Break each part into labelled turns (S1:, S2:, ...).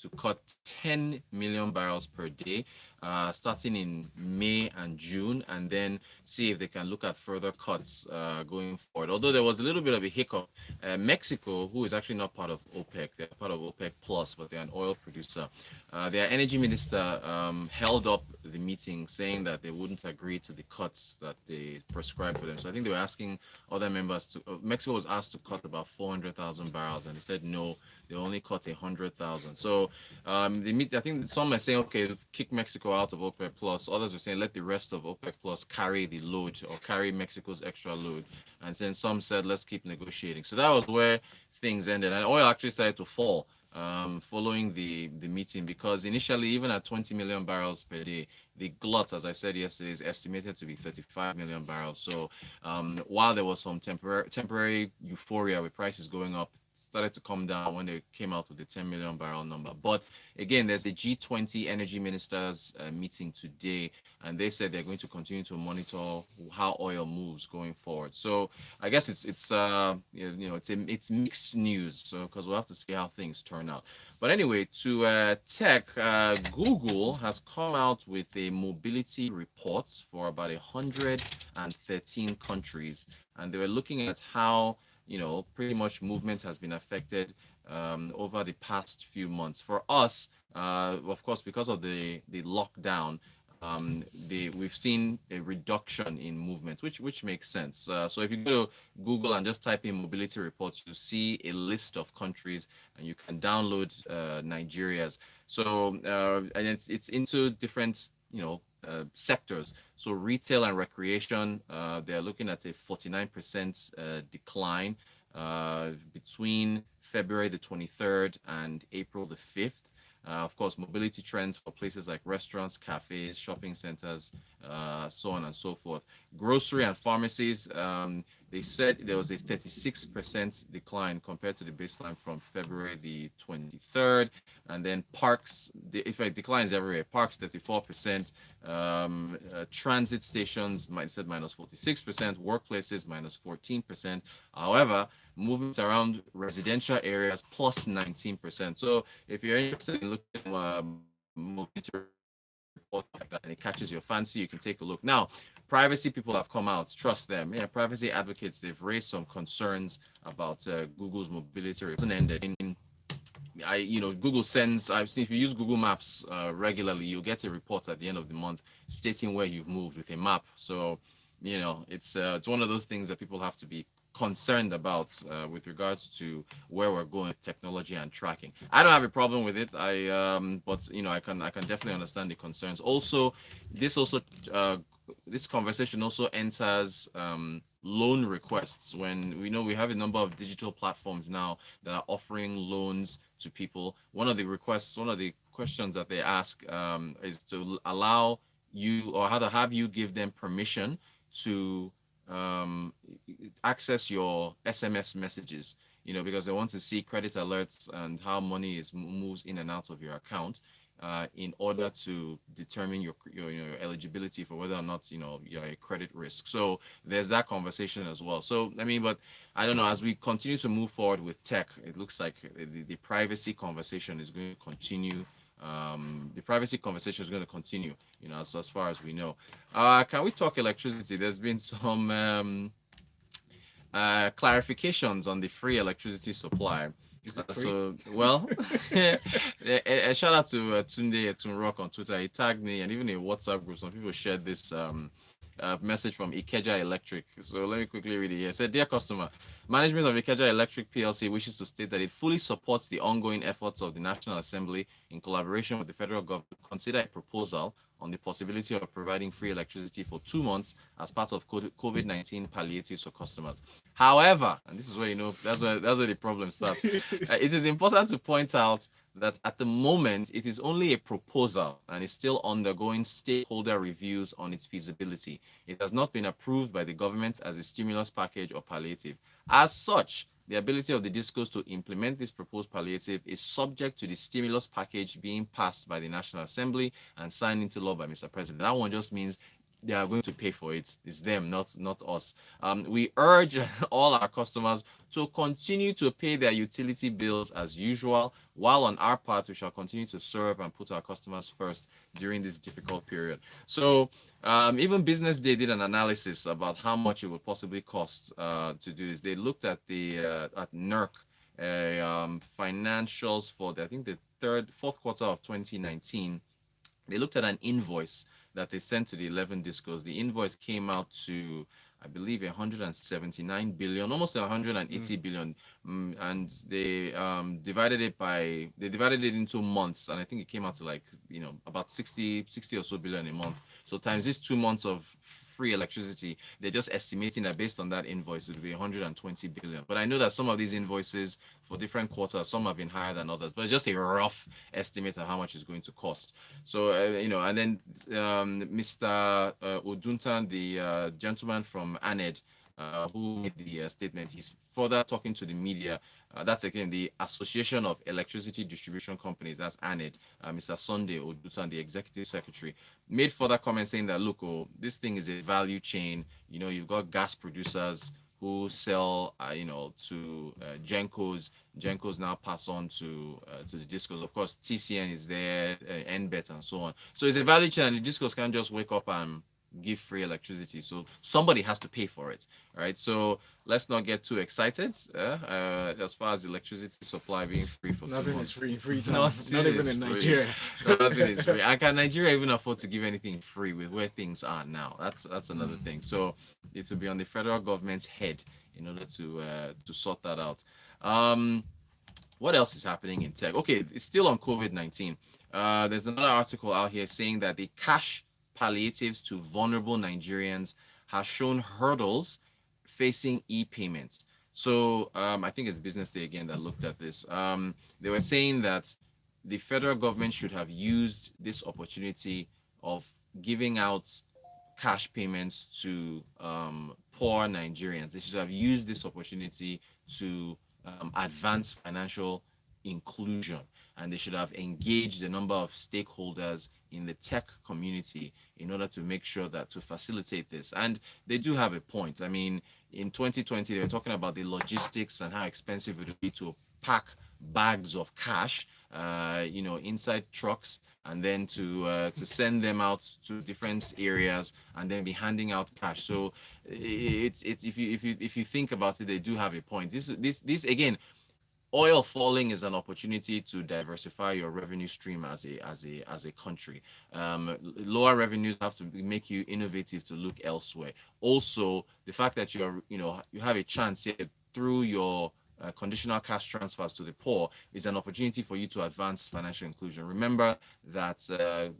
S1: to cut 10 million barrels per day, starting in May and June, and then see if they can look at further cuts going forward. Although there was a little bit of a hiccup. Mexico, who is actually not part of OPEC, they're part of OPEC Plus, but they're an oil producer. Their energy minister held up the meeting, saying that they wouldn't agree to the cuts that they prescribed for them. So I think they were asking other members to. Mexico was asked to cut about 400,000 barrels, and they said no. They only cut 100,000. So I think some are saying, okay, kick Mexico out of OPEC Plus. Others are saying let the rest of OPEC Plus carry the load or carry Mexico's extra load. And then some said let's keep negotiating. So that was where things ended, and oil actually started to fall following the meeting, because initially, even at 20 million barrels per day, the glut, as I said yesterday, is estimated to be 35 million barrels. So while there was some temporary euphoria with prices going up, started to come down when they came out with the 10 million barrel number. But again, there's a G20 energy ministers meeting today, and they said they're going to continue to monitor how oil moves going forward. So I guess it's it's mixed news. So because we'll have to see how things turn out. But anyway, to tech, Google has come out with a mobility report for about 113 countries, and they were looking at how pretty much movement has been affected over the past few months. For us, of course, because of the lockdown, we've seen a reduction in movement, which makes sense. So if you go to Google and just type in mobility reports, you see a list of countries, and you can download Nigeria's. So and it's into different sectors. So retail and recreation, they're looking at a 49% decline between February the 23rd and April the 5th. Of course, mobility trends for places like restaurants, cafes, shopping centers, so on and so forth. Grocery and pharmacies, they said there was a 36% decline compared to the baseline from February the 23rd. And then parks, the effect declines everywhere. Parks, 34%. Transit stations, said minus 46%. Workplaces, minus 14%. However, movement around residential areas, plus 19%. So if you're interested in looking at mobility report like that and it catches your fancy, you can take a look. Now, privacy people have come out, trust them. Yeah, privacy advocates, they've raised some concerns about Google's mobility report. Ended in Google sends. I've seen if you use Google Maps regularly, you'll get a report at the end of the month stating where you've moved with a map. So it's one of those things that people have to be concerned about with regards to where we're going with technology and tracking. I don't have a problem with it. But I can definitely understand the concerns. Also, this conversation also enters loan requests, when we have a number of digital platforms now that are offering loans to people. One of the questions that they ask is to allow you, or how to have you give them permission to access your SMS messages, because they want to see credit alerts and how money moves in and out of your account, in order to determine your eligibility for whether or not you're a credit risk. So there's that conversation as well. So but I don't know, as we continue to move forward with tech, it looks like the privacy conversation is going to continue. The privacy conversation is going to continue, as far as we know. Can we talk electricity? There's been some clarifications on the free electricity supply. So, well, a shout out to Tunde Tunrock on Twitter. He tagged me, and even in WhatsApp group, some people shared this message from Ikeja Electric. So let me quickly read it here. It said, "Dear customer, management of Ikeja Electric PLC wishes to state that it fully supports the ongoing efforts of the National Assembly in collaboration with the federal government to consider a proposal on the possibility of providing free electricity for 2 months as part of COVID-19 palliatives for customers. However," and this is where that's where the problem starts. It is important to point out that at the moment it is only a proposal and is still undergoing stakeholder reviews on its feasibility. It has not been approved by the government as a stimulus package or palliative. As such, the ability of the discos to implement this proposed palliative is subject to the stimulus package being passed by the National Assembly and signed into law by Mr. President. That one just means they are going to pay for it. It's them, not us. We urge all our customers to continue to pay their utility bills as usual, while on our part, we shall continue to serve and put our customers first during this difficult period. So, even Business Day did an analysis about how much it would possibly cost to do this. They looked at the at NERC financials for I think the fourth quarter of 2019. They looked at an invoice that they sent to the 11 discos. The invoice came out to, I believe, 179 billion, almost 180 billion. And they divided it into months. And I think it came out to like, about 60 or so billion a month. So times these 2 months of free electricity, they're just estimating that based on that invoice, it would be 120 billion. But I know that some of these invoices for different quarters, some have been higher than others, but it's just a rough estimate of how much it's going to cost. So, and then Mr. Oduntan, the gentleman from ANED, who made the statement, he's further talking to the media. That's again the Association of Electricity Distribution Companies, that's ANED. Mr. Sunday Odutan, the executive secretary, made further comments saying that, look, this thing is a value chain. You've got gas producers who sell, to Gencos. Gencos now pass on to the discos. Of course, TCN is there, NBET, and so on. So it's a value chain, and the discos can't just wake up and give free electricity. So somebody has to pay for it, right? So let's not get too excited as far as electricity supply being free for
S2: nothing
S1: 2 months.
S2: is free time. Not even in Nigeria.
S1: Nothing is free. And can Nigeria even afford to give anything free with where things are now? That's another thing. So it will be on the federal government's head in order to sort that out. What else is happening in tech? Okay, it's still on COVID-19. There's another article out here saying that the cash palliatives to vulnerable Nigerians has shown hurdles facing e-payments. So I think it's Business Day again that looked at this. They were saying that the federal government should have used this opportunity of giving out cash payments to poor Nigerians. They should have used this opportunity to advance financial inclusion, and they should have engaged a number of stakeholders in the tech community in order to make sure that to facilitate this. And they do have a point. I mean, in 2020, they were talking about the logistics and how expensive it would be to pack bags of cash, inside trucks, and then to send them out to different areas and then be handing out cash. So it's if you think about it, they do have a point. This again, oil falling is an opportunity to diversify your revenue stream as a country. Lower revenues have to make you innovative to look elsewhere. Also, the fact that you have a chance here through your conditional cash transfers to the poor is an opportunity for you to advance financial inclusion. Remember that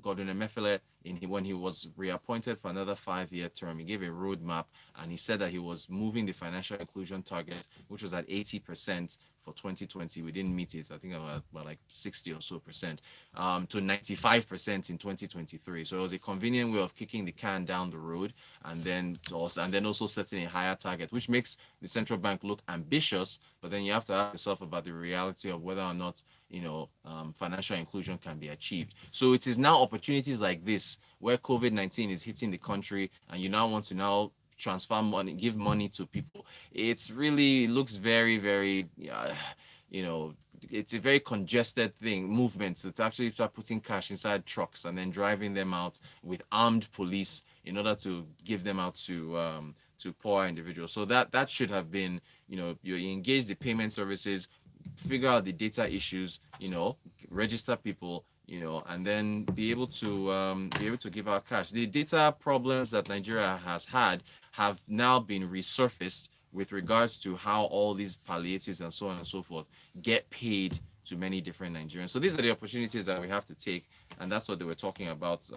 S1: Gordon Emefiele, when he was reappointed for another 5-year term, he gave a roadmap, and he said that he was moving the financial inclusion target, which was at 80% for 2020. We didn't meet it. I think about like 60 or so percent, to 95% in 2023. So it was a convenient way of kicking the can down the road, and then also setting a higher target, which makes the central bank look ambitious. But then you have to ask yourself about the reality of whether or not financial inclusion can be achieved. So it is now opportunities like this where COVID-19 is hitting the country, and you now want to transfer money, give money to people. It looks very, very, it's a very congested movement. So to actually start putting cash inside trucks and then driving them out with armed police in order to give them out to poor individuals. So that should have been, you engage the payment services, figure out the data issues, register people, and then be able to give out cash. The data problems that Nigeria has had have now been resurfaced with regards to how all these palliatives and so on and so forth get paid to many different Nigerians. So these are the opportunities that we have to take, and that's what they were talking about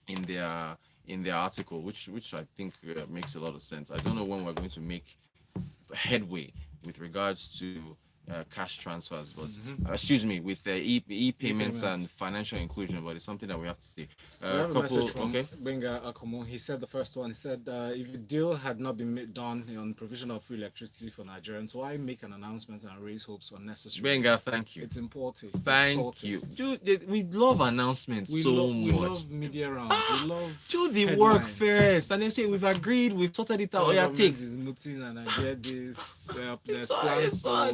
S1: in their article, which I think makes a lot of sense. I don't know when we're going to make headway with regards to cash transfers, but excuse me, with e-payments and financial inclusion. But it's something that we have to see.
S2: We have a message from Benga Akomo. He said the first one. He said, if the deal had not been done on provision of free electricity for Nigerians, why make an announcement and raise hopes unnecessarily?
S1: Benga, thank you.
S2: It's important.
S1: Thank you. Dude, we love announcements much.
S2: We love media rounds. We love
S1: do the headlines. Work first. And then say, we've agreed, we've sorted it out. Oh, yeah, take.
S2: Is mooting and I get this. There's plans for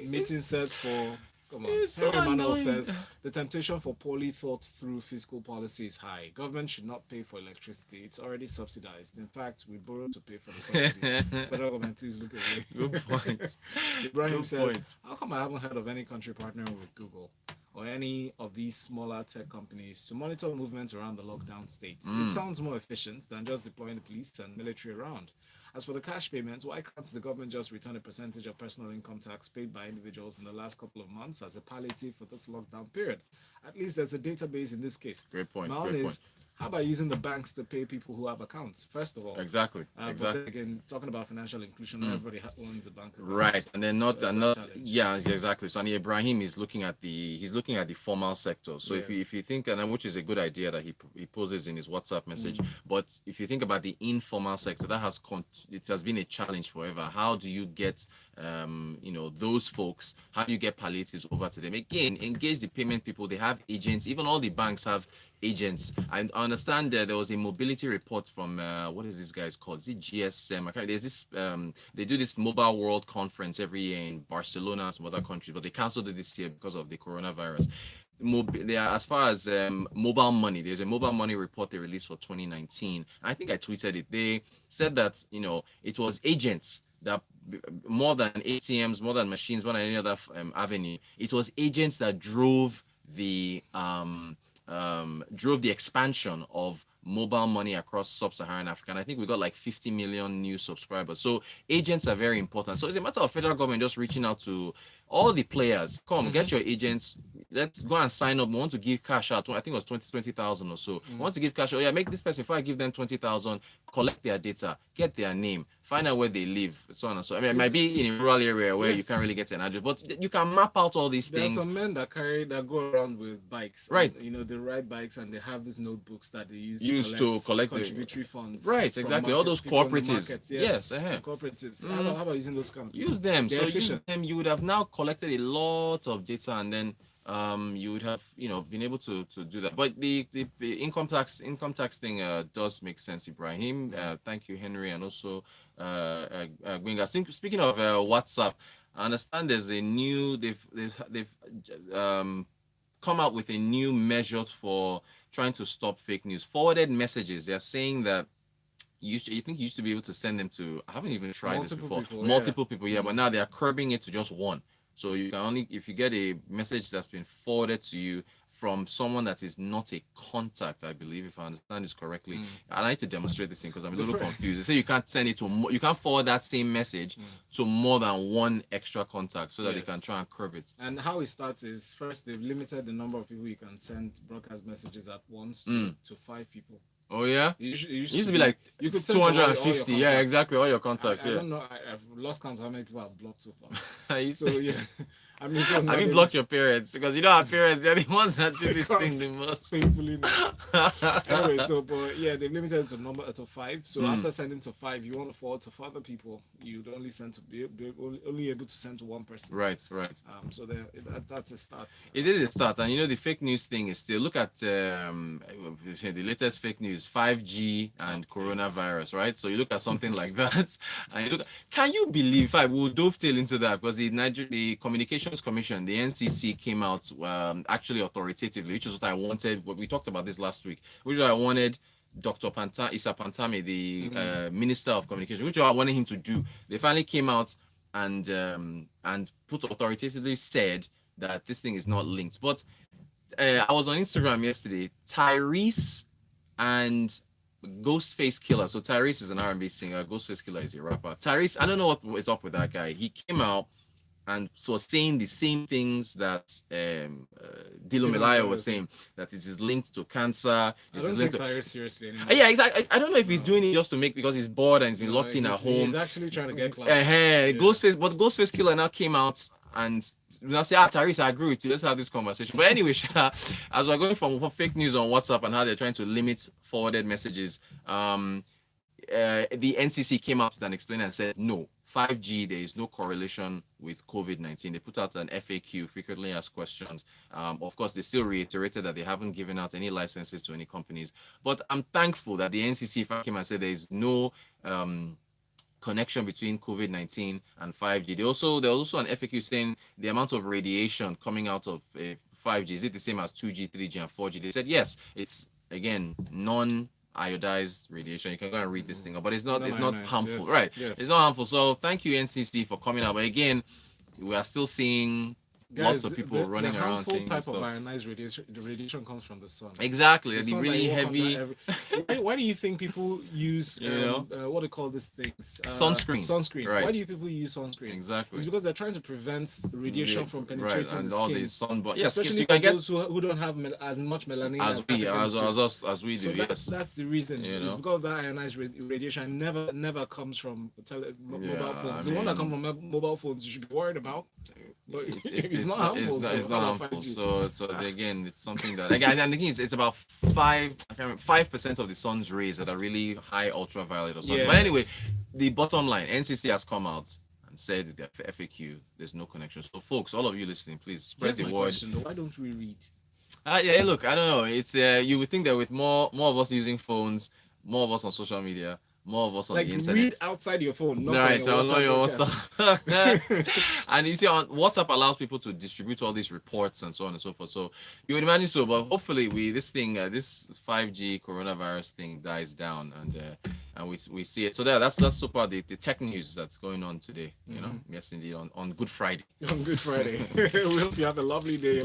S2: meeting set for... Come on. Henry Manuel says, the temptation for poorly thought through fiscal policy is high. Government should not pay for electricity. It's already subsidized. In fact, we borrow to pay for the subsidy. Federal government, please look away.
S1: Good point.
S2: Ibrahim says, how come I haven't heard of any country partnering with Google or any of these smaller tech companies to monitor movements around the lockdown states? It sounds more efficient than just deploying the police and military around. As for the cash payments, why can't the government just return a percentage of personal income tax paid by individuals in the last couple of months as a palliative for this lockdown period? At least there's a database in this case.
S1: Great point.
S2: My own is, how about using the banks to pay people who have accounts, first of all?
S1: Exactly.
S2: But again, talking about financial inclusion, not everybody owns a bank account.
S1: Right, and then not yeah, exactly. So Ibrahim is looking at the formal sector. So if you think, and which is a good idea that he poses in his WhatsApp message, but if you think about the informal sector, that it has been a challenge forever. How do you get those folks? How do you get palliatives over to them? Again, engage the payment people. They have agents. Even all the banks have agents. I understand that there was a mobility report from what is this guy's called? Is it GSM? There's this they do this Mobile World Conference every year in Barcelona and some other countries, but they cancelled it this year because of the coronavirus. As far as mobile money, there's a mobile money report they released for 2019. I think I tweeted it. They said that it was agents that, more than ATMs, more than machines, more than any other avenue, it was agents that drove the expansion of mobile money across sub-Saharan Africa. And I think we got like 50 million new subscribers. So agents are very important. So it's a matter of federal government just reaching out to all the players. Come, get your agents. Let's go and sign up. We want to give cash out. I think it was 20,000 or so. We want to give cash out. Oh, yeah, make this person, if I give them 20,000, collect their data, get their name, find out where they live, so on and so on. I mean, it might be in a rural area where you can't really get an address, but you can map out all these things.
S2: There are some men that go around with bikes.
S1: Right.
S2: And, they ride bikes and they have these notebooks that they use
S1: to collect
S2: contributory funds.
S1: Right, exactly. All those cooperatives.
S2: Yes. Cooperatives. How about using those companies?
S1: Use them. They're efficient. Use them. You would have now collected a lot of data, and then you would have been able to do that. But the income tax thing does make sense, Ibrahim. Thank you, Henry, and also Gwinga. Speaking of WhatsApp, I understand there's a new they've come out with a new measure for trying to stop fake news. Forwarded messages. They're saying that you used to be able to send them to, I haven't even tried this before, multiple people, but now they are curbing it to just one. So you can only, if you get a message that's been forwarded to you from someone that is not a contact, I believe, if I understand this correctly. I like to demonstrate this thing because I'm a little confused. They say you can't send it to, you can't forward that same message to more than one extra contact so that they can try and curb it.
S2: And how it starts is, first they've limited the number of people you can send broadcast messages at once to 5 people.
S1: Oh yeah,
S2: it used
S1: to be like you could 250. Yeah, exactly, all your contacts.
S2: I don't know. I've lost count of how many people I've blocked so far.
S1: Yeah.
S2: I mean,
S1: block your parents because our parents, they're the ones that do this thing the most.
S2: Painfully not. Anyway, but they've limited it to 5. So after sending to 5, you want to forward to other people, you'd only send to be only able to send to one person.
S1: Right.
S2: So that's a start.
S1: It is a start, and the fake news thing is still. Look at the latest fake news, 5G and coronavirus, right? So you look at something like that, and you look. Can you believe? I will dovetail into that because the Communications Commission, the NCC, came out actually authoritatively, which is what I wanted. We talked about this last week, which I wanted Dr. Issa Pantami, the Minister of Communication, which I wanted him to do. They finally came out and authoritatively said that this thing is not linked. But I was on Instagram yesterday. Tyrese and Ghostface Killer. So Tyrese is an R&B singer. Ghostface Killer is a rapper. Tyrese, I don't know what is up with that guy. He came out and so saying the same things that Dilo Melaya was saying, that it is linked to cancer.
S2: I don't take Tyrese seriously anymore.
S1: Yeah, exactly. I don't know if he's doing it just to make, because he's bored and he's been locked in at home.
S2: He's actually trying to get class.
S1: Ghostface Killer now came out and they'll say, Therese, I agree with you. Let's have this conversation. But anyway, as we're going from fake news on WhatsApp and how they're trying to limit forwarded messages, the NCC came out and explained and said, no, 5G, there is no correlation with COVID-19. They put out an FAQ, frequently asked questions. Of course, they still reiterated that they haven't given out any licenses to any companies. But I'm thankful that the NCC came and said there is no connection between COVID-19 and 5G. There was also an FAQ saying the amount of radiation coming out of 5G, is it the same as 2G, 3G, and 4G? They said yes, it's again non-iodized radiation. You can go and read this thing, but it's not harmful,
S2: yes,
S1: right?
S2: yes.
S1: It's not harmful. So thank you, NCC, for coming out. But again, we are still seeing lots of people running around saying
S2: type
S1: stuff.
S2: of ionized radiation, the radiation comes from the sun.
S1: Exactly,
S2: The
S1: the
S2: sun
S1: really
S2: that you walk
S1: heavy.
S2: under why do you think people use what do you call these things? Sunscreen.
S1: Right.
S2: Why do you people use sunscreen?
S1: Exactly.
S2: It's because they're trying to prevent radiation from penetrating
S1: right, and
S2: the
S1: all
S2: skin.
S1: the sunburn. Yes,
S2: Especially
S1: you
S2: for
S1: can get
S2: those who don't have as much melanin
S1: as we do.
S2: So
S1: Yes.
S2: that's the reason. It's because that ionized radiation never comes from mobile phones. The one that comes from mobile phones you should be worried about. But it's not harmful.
S1: It's not harmful. So again, it's something that again, and again, it's about 5% of the sun's rays that are really high ultraviolet or something.
S2: Yes.
S1: But anyway, the bottom line, NCC has come out and said with their FAQ, there's no connection. So folks, all of you listening, please spread
S2: Here's
S1: the
S2: my
S1: word.
S2: question, though. Why don't we read?
S1: Yeah, look, I don't know. It's you would think that with more of us using phones, more of us on social media, more of us on
S2: Like
S1: the internet.
S2: read outside your phone, not
S1: Right,
S2: on your
S1: WhatsApp. And you see, on WhatsApp allows people to distribute all these reports and so on and so forth. So you would imagine so, but hopefully this 5G coronavirus thing dies down and we see it. So that's so far the tech news that's going on today. You know, yes indeed, on Good Friday.
S2: On Good Friday. We hope you have a lovely day,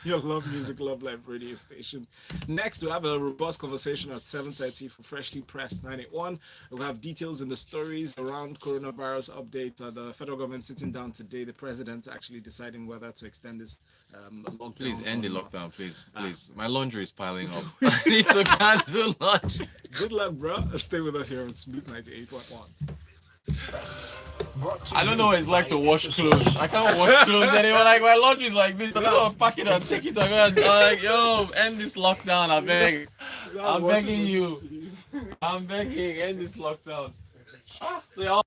S2: your love music, love life radio station. Next, we'll have a robust conversation at 7:30 for Freshly Pressed 981. We'll have details in the stories around coronavirus update. The federal government sitting down today, the president actually deciding whether to extend this lockdown.
S1: Please end the lockdown, please. My laundry is piling up. I need to cancel laundry.
S2: Good luck, bro. Stay with us here on Smooth 98.1.
S1: I don't know what it's like to wash clothes. I can't wash clothes anymore. Like my laundry's like this. I don't know, pack it and take it and go and like, yo, end this lockdown. I beg. I'm begging you. I'm begging, end this lockdown. So y'all.